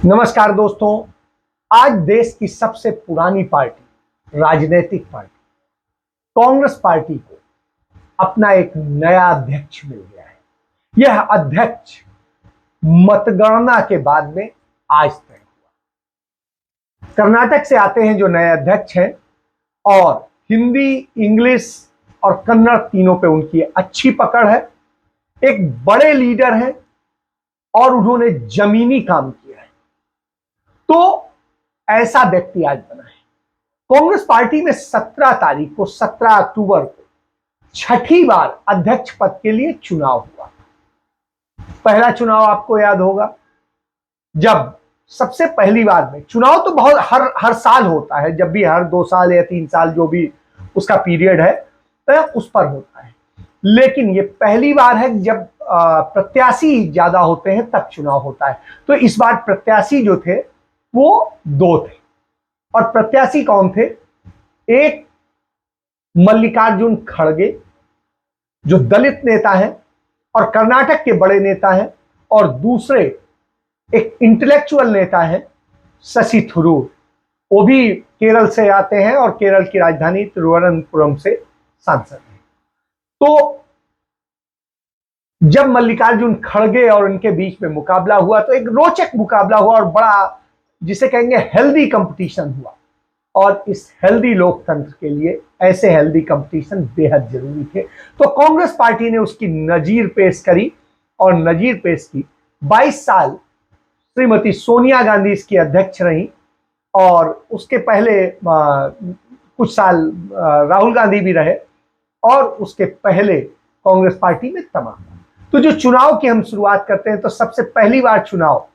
नमस्कार दोस्तों। आज देश की सबसे पुरानी पार्टी, राजनीतिक पार्टी कांग्रेस पार्टी को अपना एक नया अध्यक्ष मिल गया है। यह अध्यक्ष मतगणना के बाद में आज तय हुआ। कर्नाटक से आते हैं जो नए अध्यक्ष हैं और हिंदी, इंग्लिश और कन्नड़ तीनों पे उनकी अच्छी पकड़ है। एक बड़े लीडर हैं और उन्होंने जमीनी काम किया है। तो ऐसा व्यक्ति आज बना है। कांग्रेस पार्टी में 17 अक्टूबर को छठी बार अध्यक्ष पद के लिए चुनाव हुआ। पहला चुनाव आपको याद होगा, जब सबसे पहली बार में चुनाव तो बहुत हर साल होता है, जब भी हर 2 साल या 3 साल जो भी उसका पीरियड है तो उस पर होता है। लेकिन ये पहली बार है जब प्रत्याशी ज्यादा होते हैं तब चुनाव होता है। तो इस बार प्रत्याशी जो थे वो 2 थे। और प्रत्याशी कौन थे? एक मल्लिकार्जुन खड़गे जो दलित नेता हैं और कर्नाटक के बड़े नेता हैं, और दूसरे एक इंटेलेक्चुअल नेता है शशि थरूर। वो भी केरल से आते हैं और केरल की राजधानी तिरुवनंतपुरम से सांसद हैं। तो जब मल्लिकार्जुन खड़गे और उनके बीच में मुकाबला हुआ तो एक रोचक मुकाबला हुआ और बड़ा, जिसे कहेंगे, हेल्दी कंपटीशन हुआ। और इस हेल्दी लोकतंत्र के लिए ऐसे हेल्दी कंपटीशन बेहद जरूरी थे। तो कांग्रेस पार्टी ने उसकी नजीर पेश करी और नजीर पेश की। 22 साल श्रीमती सोनिया गांधी इसकी अध्यक्ष रही और उसके पहले कुछ साल राहुल गांधी भी रहे और उसके पहले कांग्रेस पार्टी में तमाम। तो जो चुनाव की हम शुरुआत करते हैं तो सबसे पहली बार चुनाव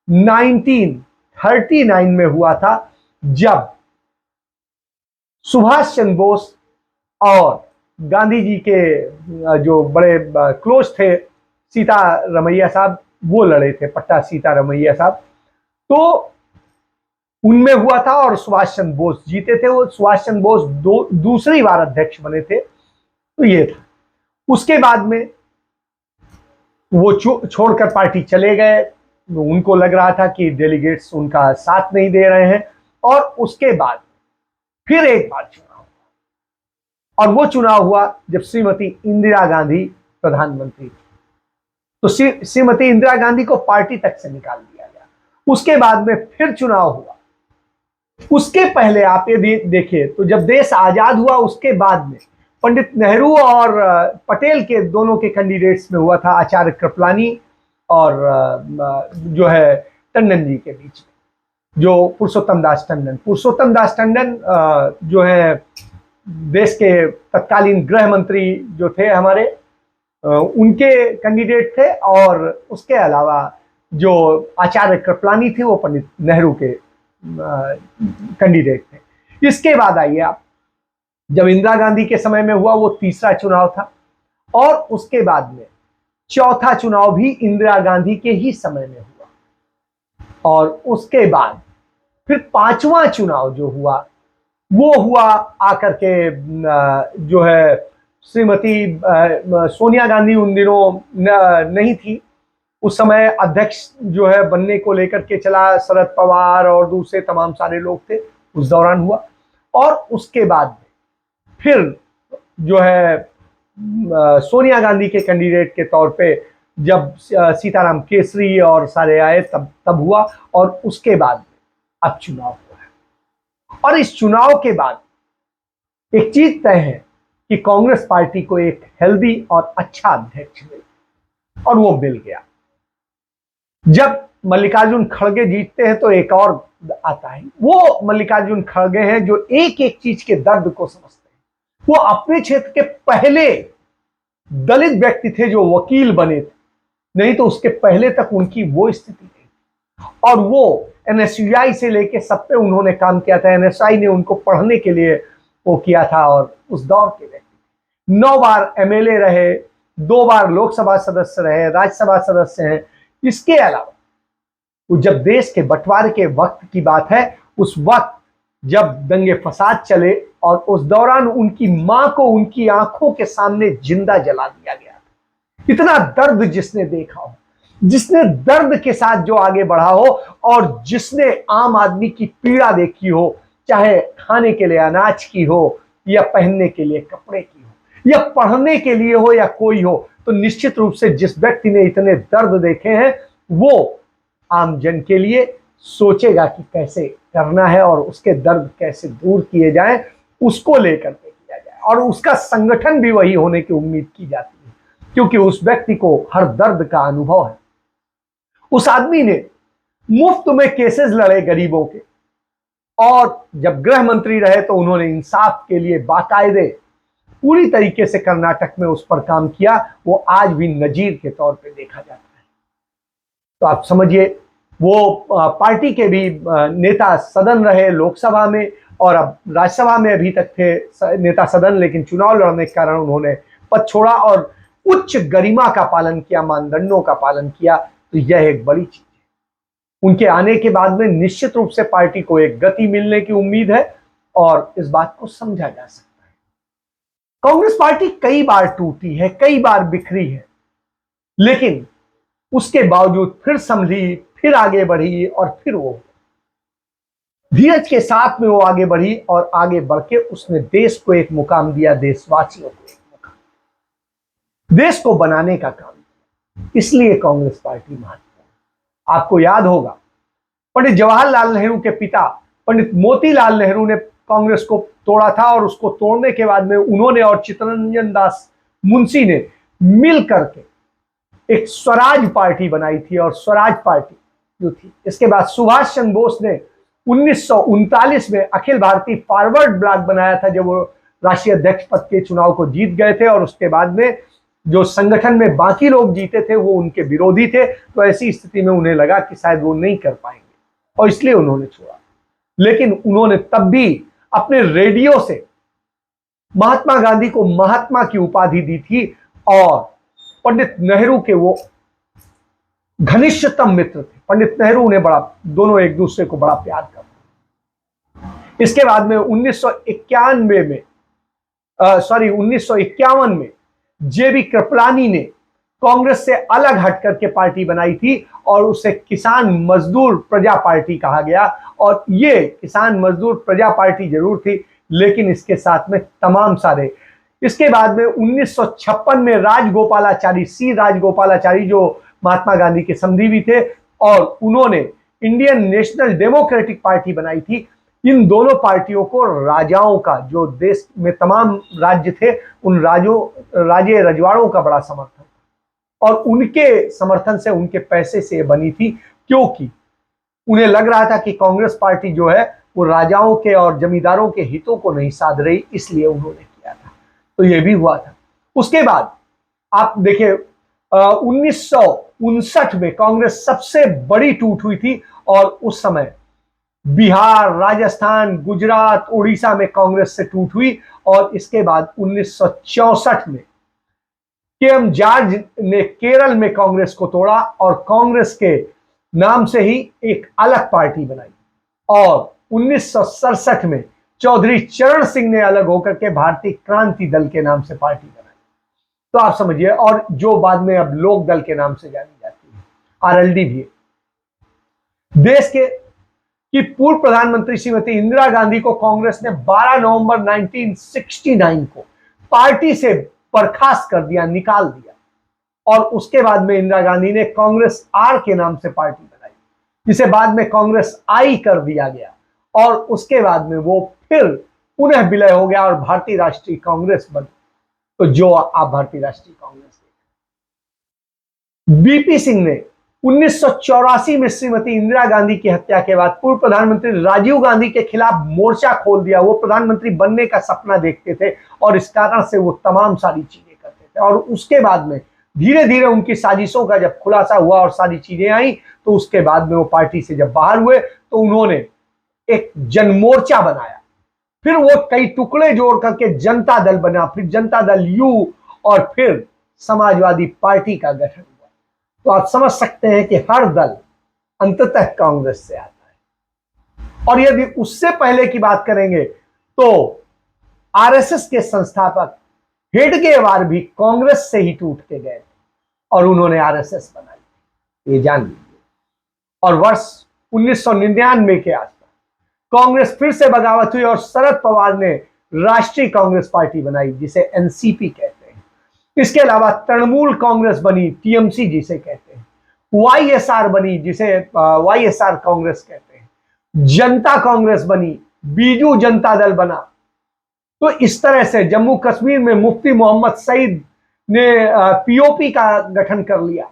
1939 में हुआ था, जब सुभाष चंद्र बोस और गांधी जी के जो बड़े क्लोज थे सीतारमैया साहब, वो लड़े थे, पट्टा सीतारमैया साहब। तो उनमें हुआ था और सुभाष चंद्र बोस जीते थे। वो सुभाष चंद्र बोस दूसरी बार अध्यक्ष बने थे। तो ये था। उसके बाद में वो छोड़कर पार्टी चले गए। उनको लग रहा था कि डेलीगेट्स उनका साथ नहीं दे रहे हैं। और उसके बाद फिर एक बार चुनाव हुआ, और वो चुनाव हुआ जब श्रीमती इंदिरा गांधी प्रधानमंत्री थी। तो श्रीमती इंदिरा गांधी को पार्टी तक से निकाल दिया गया। उसके बाद में फिर चुनाव हुआ। उसके पहले आप ये देखिए तो जब देश आजाद हुआ उसके बाद में पंडित नेहरू और पटेल के दोनों के कैंडिडेट्स में हुआ था, आचार्य कृपलानी और जो है टंडन जी के बीच में, जो पुरुषोत्तम दास टंडन जो है देश के तत्कालीन गृह मंत्री जो थे हमारे, उनके कैंडिडेट थे। और उसके अलावा जो आचार्य कृपलानी थे वो पंडित नेहरू के कैंडिडेट थे। इसके बाद आइए आप, जब इंदिरा गांधी के समय में हुआ वो तीसरा चुनाव था, और उसके बाद में चौथा चुनाव भी इंदिरा गांधी के ही समय में हुआ। और उसके बाद फिर पांचवा चुनाव जो हुआ वो हुआ आकर के जो है श्रीमती सोनिया गांधी उन दिनों नहीं थी। उस समय अध्यक्ष जो है बनने को लेकर के चला शरद पवार और दूसरे तमाम सारे लोग थे, उस दौरान हुआ। और उसके बाद फिर जो है सोनिया गांधी के कैंडिडेट के तौर पे जब सीताराम केसरी और सारे आए तब हुआ। और उसके बाद अब चुनाव हुआ है। और इस चुनाव के बाद एक चीज तय है कि कांग्रेस पार्टी को एक हेल्दी और अच्छा अध्यक्ष मिले, और वो मिल गया। जब मल्लिकार्जुन खड़गे जीतते हैं तो एक और आता है। वो मल्लिकार्जुन खड़गे हैं जो एक एक चीज के दर्द को समझते हैं। वो अपने क्षेत्र के पहले दलित व्यक्ति थे जो वकील बने थे, नहीं तो उसके पहले तक उनकी वो स्थिति थी। और वो एनएसयूआई से लेके सब पे उन्होंने काम किया था। एनएसयूआई ने उनको पढ़ने के लिए वो किया था। और उस दौर के व्यक्ति 9 बार एमएलए रहे, 2 बार लोकसभा सदस्य रहे, राज्यसभा सदस्य हैं। इसके अलावा जब देश के बंटवारे के वक्त की बात है, उस वक्त जब दंगे फसाद चले और उस दौरान उनकी मां को उनकी आंखों के सामने जिंदा जला दिया गया, इतना दर्द जिसने देखा हो। जिसने दर्द के साथ जो आगे बढ़ा हो और जिसने आम आदमी की पीड़ा देखी हो, चाहे खाने के लिए अनाज की हो या पहनने के लिए कपड़े की हो या पढ़ने के लिए हो या कोई हो, तो निश्चित रूप से जिस व्यक्ति ने इतने दर्द देखे हैं वो आम जन के लिए सोचेगा कि कैसे करना है और उसके दर्द कैसे दूर किए जाएं, उसको लेकर के किया जाए। और उसका संगठन भी वही होने की उम्मीद की जाती है, क्योंकि उस व्यक्ति को हर दर्द का अनुभव है। उस आदमी ने मुफ्त में केसेस लड़े गरीबों के, और जब गृह मंत्री रहे तो उन्होंने इंसाफ के लिए बाकायदे पूरी तरीके से कर्नाटक में उस पर काम किया। वो आज भी नजीर के तौर पे देखा जाता है। तो आप समझिए, वो पार्टी के भी नेता सदन रहे लोकसभा में, और अब राज्यसभा में अभी तक थे नेता सदन, लेकिन चुनाव लड़ने के कारण उन्होंने पद छोड़ा और उच्च गरिमा का पालन किया, मानदंडों का पालन किया। तो यह एक बड़ी चीज है। उनके आने के बाद में निश्चित रूप से पार्टी को एक गति मिलने की उम्मीद है और इस बात को समझा जा सकता है। कांग्रेस पार्टी कई बार टूटी है, कई बार बिखरी है, लेकिन उसके बावजूद फिर संभली, फिर आगे बढ़ी और फिर वो धीरज के साथ में वो आगे बढ़ी और आगे बढ़ के उसने देश को एक मुकाम दिया, देशवासियों को एक मुकाम, देश को बनाने का काम किया। इसलिए कांग्रेस पार्टी महत्वपूर्ण। आपको याद होगा, पंडित जवाहरलाल नेहरू के पिता पंडित मोतीलाल नेहरू ने कांग्रेस को तोड़ा था, और उसको तोड़ने के बाद में उन्होंने और चित्तरंजन दास मुंशी ने मिल करके एक स्वराज पार्टी बनाई थी, और स्वराज पार्टी जो थी, इसके बाद सुभाष चंद्र बोस ने 1939 में अखिल भारतीय फॉरवर्ड ब्लॉक बनाया था, जब वो राष्ट्रीय अध्यक्ष पद के चुनाव को जीत गए थे, और उसके बाद में जो संगठन में बाकी लोग जीते थे वो उनके विरोधी थे। तो ऐसी स्थिति में उन्हें लगा कि शायद वो नहीं कर पाएंगे और इसलिए उन्होंने छोड़ा। लेकिन उन्होंने तब भी अपने रेडियो से महात्मा गांधी को महात्मा की उपाधि दी थी, और पंडित नेहरू के वो घनिष्ठतम मित्र थे। पंडित नेहरू उन्हें बड़ा, दोनों एक दूसरे को बड़ा प्यार करते। इसके बाद में 1951 में जेबी कृपलानी ने कांग्रेस से अलग हट करके पार्टी बनाई थी, और उसे किसान मजदूर प्रजा पार्टी कहा गया। और ये किसान मजदूर प्रजा पार्टी जरूर थी, लेकिन इसके साथ में तमाम सारे, इसके बाद में 1956 में सी राजगोपालाचारी जो महात्मा गांधी के समधी ते, और उन्होंने इंडियन नेशनल डेमोक्रेटिक पार्टी बनाई थी। इन दोनों पार्टियों को राजाओं का, जो देश में तमाम राज्य थे उन राजे रजवाड़ों का बड़ा समर्थन था, और उनके समर्थन से, उनके पैसे से बनी थी, क्योंकि उन्हें लग रहा था कि कांग्रेस पार्टी जो है वो राजाओं के और जमींदारों के हितों को नहीं साध रही, इसलिए उन्होंने किया था। तो यह भी हुआ था। उसके बाद आप देखिए, 1959 में कांग्रेस सबसे बड़ी टूट हुई थी, और उस समय बिहार, राजस्थान, गुजरात, उड़ीसा में कांग्रेस से टूट हुई। और इसके बाद 1964 में के.एम. जॉर्ज ने केरल में कांग्रेस को तोड़ा और कांग्रेस के नाम से ही एक अलग पार्टी बनाई, और 1967 में चौधरी चरण सिंह ने अलग होकर के भारतीय क्रांति दल के नाम से पार्टी बनाई। तो आप समझिए, और जो बाद में अब लोक दल के नाम से जानी जाती है, आरएलडी भी है। देश के की पूर्व प्रधानमंत्री श्रीमती इंदिरा गांधी को कांग्रेस ने 12 नवंबर 1969 को पार्टी से बर्खास्त कर दिया, निकाल दिया, और उसके बाद में इंदिरा गांधी ने कांग्रेस आर के नाम से पार्टी बनाई, जिसे बाद में कांग्रेस आई कर दिया गया, और उसके बाद में वो फिर पुनः विलय हो गया और भारतीय राष्ट्रीय कांग्रेस बनी। तो जो आप भारतीय राष्ट्रीय कांग्रेस देख, बीपी सिंह ने 1984 में श्रीमती इंदिरा गांधी की हत्या के बाद पूर्व प्रधानमंत्री राजीव गांधी के खिलाफ मोर्चा खोल दिया। वो प्रधानमंत्री बनने का सपना देखते थे और इस कारण से वो तमाम सारी चीजें करते थे, और उसके बाद में धीरे धीरे उनकी साजिशों का जब खुलासा हुआ और सारी चीजें आई, तो उसके बाद में वो पार्टी से जब बाहर हुए तो उन्होंने एक जनमोर्चा बनाया, फिर वो कई टुकड़े जोड़ करके जनता दल बना, फिर जनता दल यू, और फिर समाजवादी पार्टी का गठन हुआ। तो आप समझ सकते हैं कि हर दल अंततः कांग्रेस से आता है। और यदि उससे पहले की बात करेंगे तो आरएसएस के संस्थापक हेडगेवार भी कांग्रेस से ही टूट के गए और उन्होंने आरएसएस बनाई। ये जान लीजिए। और वर्ष 1999 के आसपास कांग्रेस फिर से बगावत हुई और शरद पवार ने राष्ट्रीय कांग्रेस पार्टी बनाई, जिसे एनसीपी कहते हैं। इसके अलावा तृणमूल कांग्रेस बनी, टीएमसी जिसे कहते हैं। वाईएसआर बनी, जिसे वाईएसआर कांग्रेस कहते हैं। जनता कांग्रेस बनी, बीजू जनता दल बना। तो इस तरह से जम्मू कश्मीर में मुफ्ती मोहम्मद सईद ने पीओपी का गठन कर लिया।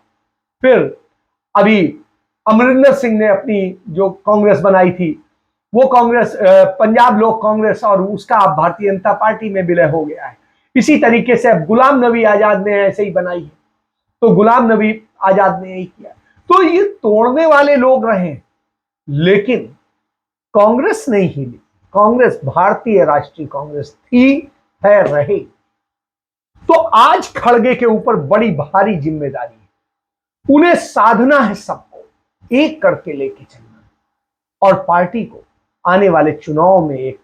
फिर अभी अमरिंदर सिंह ने अपनी जो कांग्रेस बनाई थी, वो कांग्रेस पंजाब लोक कांग्रेस, और उसका अब भारतीय जनता पार्टी में विलय हो गया है। इसी तरीके से अब गुलाम नबी आजाद ने ऐसे ही बनाई है, तो गुलाम नबी आजाद ने यही किया। तो ये तोड़ने वाले लोग रहे, लेकिन कांग्रेस नहीं हिली। कांग्रेस भारतीय राष्ट्रीय कांग्रेस थी, है, रही। तो आज खड़गे के ऊपर बड़ी भारी जिम्मेदारी है। उन्हें साधना है सबको एक करके लेके चलना, और पार्टी को आने वाले चुनाव में एक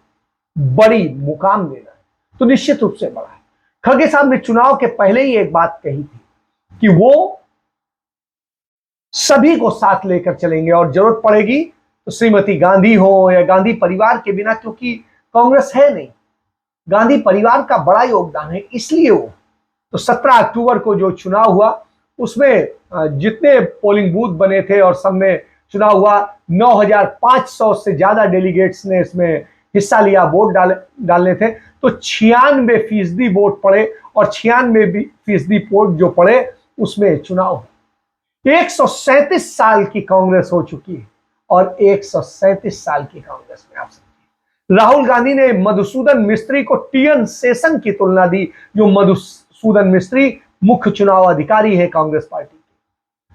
बड़ी मुकाम देना है, तो निश्चित रूप से बड़ा है। खड़गे साहब ने चुनाव के पहले ही एक बात कही थी कि वो सभी को साथ लेकर चलेंगे, और जरूरत पड़ेगी तो श्रीमती गांधी हो या गांधी परिवार के बिना, क्योंकि कांग्रेस है नहीं, गांधी परिवार का बड़ा योगदान है, इसलिए वो तो 17 अक्टूबर को जो चुनाव हुआ उसमें जितने पोलिंग बूथ बने थे और सब में चुनाव हुआ, 9,500 से ज्यादा डेलीगेट्स ने इसमें हिस्सा लिया, वोट डालने थे। तो 96% वोट पड़े, और 96% वोट जो पड़े उसमें चुनाव हुआ। 137 साल की कांग्रेस हो चुकी है, और 137 साल की कांग्रेस में आप समझिए, राहुल गांधी ने मधुसूदन मिस्त्री को टीएन शेषन की तुलना दी, जो मधुसूदन मिस्त्री मुख्य चुनाव अधिकारी है कांग्रेस पार्टी के,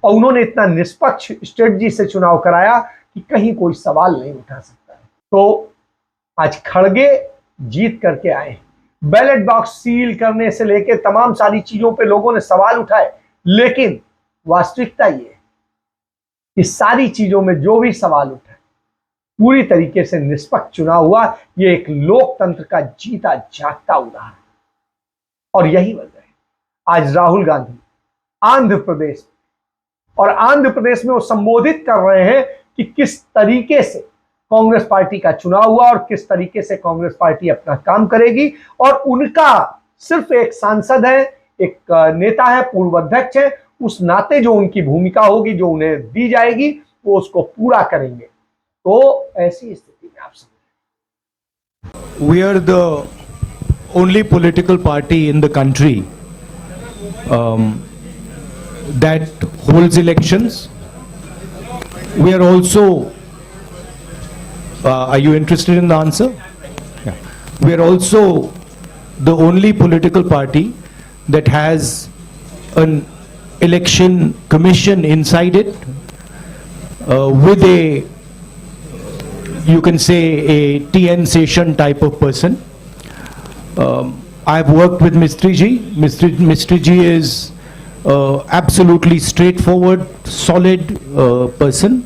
और उन्होंने इतना निष्पक्ष स्ट्रेटजी से चुनाव कराया कि कहीं कोई सवाल नहीं उठा सकता है। तो आज खड़गे जीत करके आए हैं। बैलेट बॉक्स सील करने से लेकर तमाम सारी चीजों पे लोगों ने सवाल उठाए, लेकिन वास्तविकता ये इस सारी चीजों में जो भी सवाल उठे, पूरी तरीके से निष्पक्ष चुनाव हुआ। ये एक लोकतंत्र का जीता जागता उदाहरण, और यही वजह है आज राहुल गांधी आंध्र प्रदेश, और आंध्र प्रदेश में वो संबोधित कर रहे हैं कि किस तरीके से कांग्रेस पार्टी का चुनाव हुआ और किस तरीके से कांग्रेस पार्टी अपना काम करेगी। और उनका सिर्फ एक सांसद है, एक नेता है, पूर्व अध्यक्ष है, उस नाते जो उनकी भूमिका होगी, जो उन्हें दी जाएगी, वो उसको पूरा करेंगे। तो ऐसी स्थिति में आप समझें, we are the only political party in the country that holds elections. We are also, are you interested in the answer? Yeah. We are also the only political party that has an election commission inside it, with a, you can say, a TN Seshan type of person. I've worked with Mistry ji. Mistry ji is absolutely straightforward, solid person.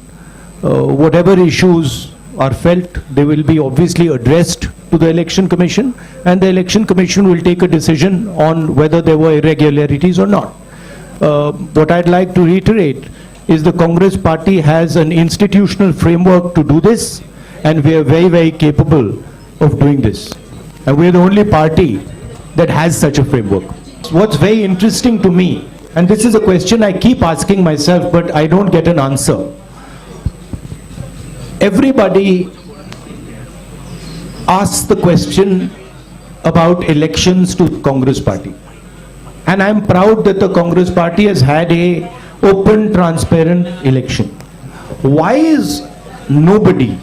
Whatever issues are felt, they will be obviously addressed to the Election Commission, and the Election Commission will take a decision on whether there were irregularities or not. What I'd like to reiterate is the Congress party has an institutional framework to do this, and we are very, very capable of doing this. And we are the only party that has such a framework. What's very interesting to me, and this is a question I keep asking myself, but I don't get an answer. Everybody asks the question about elections to Congress party. And I'm proud that the Congress party has had a open, transparent election. Why is nobody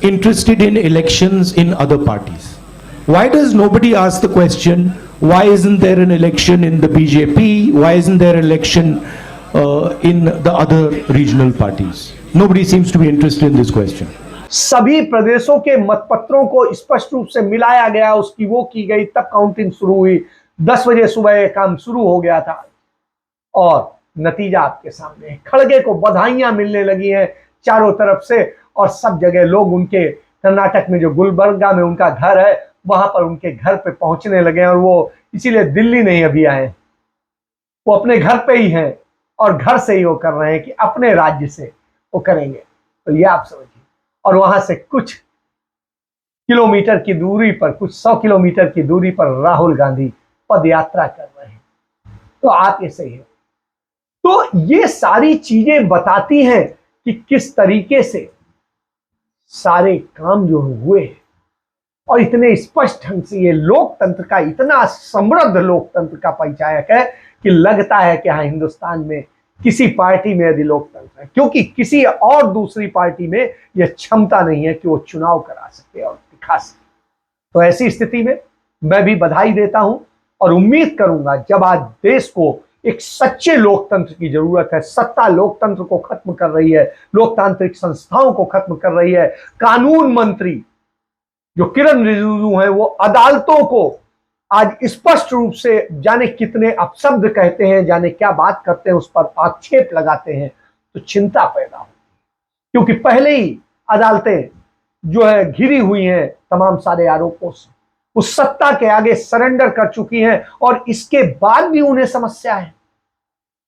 interested in elections in other parties? Why does nobody ask the question, why isn't there an election in the BJP? Why isn't there an election in the other regional parties? Nobody seems to be interested in this question. सभी प्रदेशों के मतपत्रों को स्पष्ट रूप से मिलाया गया, उसकी वो की गई, तब काउंटिंग शुरू हुई। 10 बजे सुबह काम शुरू हो गया था, और नतीजा आपके सामने है। खड़गे को बधाइयां मिलने लगी हैं चारों तरफ से, और सब जगह लोग उनके, कर्नाटक में जो गुलबर्गा में उनका घर है, वहां पर उनके घर पे पहुंचने लगे हैं, और वो इसीलिए दिल्ली नहीं अभी आए, वो अपने घर पे ही हैं, और घर से ही वो कर रहे हैं कि अपने राज्य से वो करेंगे। तो ये आप समझिए, और वहां से कुछ किलोमीटर की दूरी पर, कुछ 100 किलोमीटर की दूरी पर राहुल गांधी पद यात्रा कर रहे हैं। तो आप ये सही है। तो ये सारी चीजें बताती हैं कि किस तरीके से सारे काम जो हुए और इतने स्पष्ट ढंग से ये लोकतंत्र का, इतना समृद्ध लोकतंत्र का परिचायक है कि लगता है कि हाँ, हिंदुस्तान में किसी पार्टी में यदि लोकतंत्र है, क्योंकि किसी और दूसरी पार्टी में यह क्षमता नहीं है कि वो चुनाव करा सके और दिखा सके। तो ऐसी स्थिति में मैं भी बधाई देता हूं और उम्मीद करूंगा, जब आज देश को एक सच्चे लोकतंत्र की जरूरत है, सत्ता लोकतंत्र को खत्म कर रही है, लोकतांत्रिक संस्थाओं को खत्म कर रही है, कानून मंत्री जो किरण रिजिजू हैं वो अदालतों को आज स्पष्ट रूप से जाने कितने अपशब्द कहते हैं, जाने क्या बात करते हैं, उस पर आक्षेप लगाते हैं, तो चिंता पैदा हो, क्योंकि पहले ही अदालतें जो है घिरी हुई हैं तमाम सारे आरोपों से, उस सत्ता के आगे सरेंडर कर चुकी हैं और इसके बाद भी उन्हें समस्या है।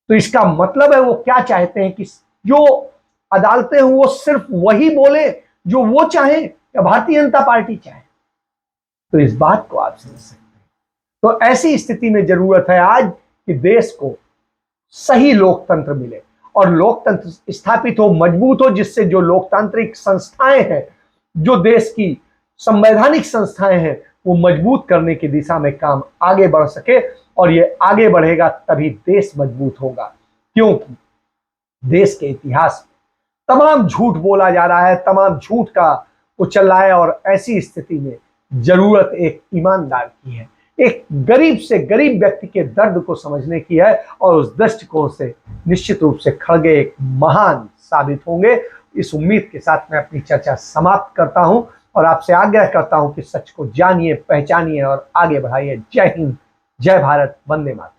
तो इसका मतलब है वो क्या चाहते हैं कि जो अदालतें हैं वो सिर्फ वही बोले जो वो चाहे या भारतीय जनता पार्टी चाहे। तो इस बात को आप समझ सकते हैं। तो ऐसी स्थिति में जरूरत है आज कि देश को सही लोकतंत्र मिले और लोकतंत्र स्थापित हो, मजबूत हो, जिससे जो लोकतांत्रिक संस्थाएं हैं, जो देश की संवैधानिक संस्थाएं हैं, वो मजबूत करने की दिशा में काम आगे बढ़ सके। और ये आगे बढ़ेगा तभी देश मजबूत होगा, क्योंकि देश के इतिहास में तमाम झूठ बोला जा रहा है, तमाम झूठ का वो चल रहा है, और ऐसी स्थिति में जरूरत एक ईमानदार की है, एक गरीब से गरीब व्यक्ति के दर्द को समझने की है। और उस दृष्टिकोण से निश्चित रूप से खड़गे एक महान साबित होंगे। इस उम्मीद के साथ मैं अपनी चर्चा समाप्त करता हूं और आपसे आग्रह करता हूं कि सच को जानिए, पहचानिए और आगे बढ़ाइए। जय हिंद, जय भारत, वंदे मातरम।